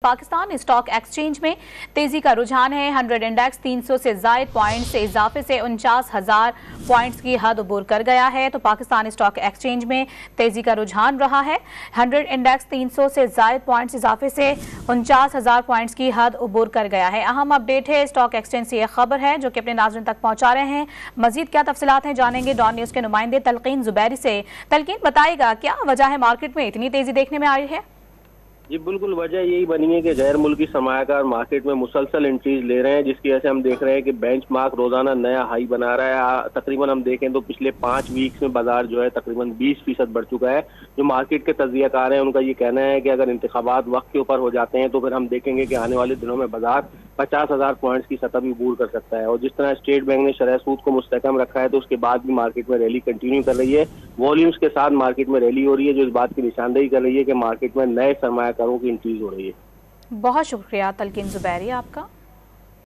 Pakistan stock exchange में तेजी का रुझान है। 100 इंडेक्स 300 से जायद पॉइंट्स से इजाफे से 49,000 पॉइंट्स की हद अबूर कर गया है। तो पाकिस्तान स्टॉक एक्सचेंज में तेजी का रुझान रहा है। 100 इंडेक्स 300 से जायद पॉइंट्स इजाफे से 49,000 पॉइंट्स की हद अबूर कर गया है। अहम अपडेट है स्टॉक एक्सचेंज से यह खबर है जो कि अपने नाज़रीन तक पहुंचा रहे हैं। मजीद क्या तफसीलात हैं जानेंगे डॉन न्यूज़ के नुमाइंदे तलकीन जुबैरी से। तलकीन, बताएगा क्या वजह है मार्केट में इतनी तेजी देखने में आई है? जी बिल्कुल, वजह यही बनी है कि गैर मुल्की सरमायाकार मार्केट में मुसलसल एंट्रीज ले रहे हैं, जिसकी वजह से हम देख रहे हैं कि बेंचमार्क रोजाना नया हाई बना रहा है। तकरीबन हम देखें तो पिछले 5 वीक्स में बाजार जो है तकरीबन 20% बढ़ चुका है। जो मार्केट के तज्जियाकार हैं उनका ये कहना है कि अगर इंतखाबात वक्त के ऊपर हो जाते हैं तो फिर हम देखेंगे कि आने वाले दिनों में बाजार 50,000 पॉइंट्स की सतह भी अबूर कर सकता है। और जिस तरह स्टेट बैंक ने शरह सूद को मुस्तहकम रखा है तो उसके बाद भी मार्केट में रैली कंटिन्यू कर रही है। वॉल्यूम्स के साथ मार्केट में रैली हो रही है जो इस बात की निशानदेही कर रही है कि मार्केट में नए सरमायाकारों की इंक्रीज हो रही है। बहुत शुक्रिया तलकीन जुबैरी आपका।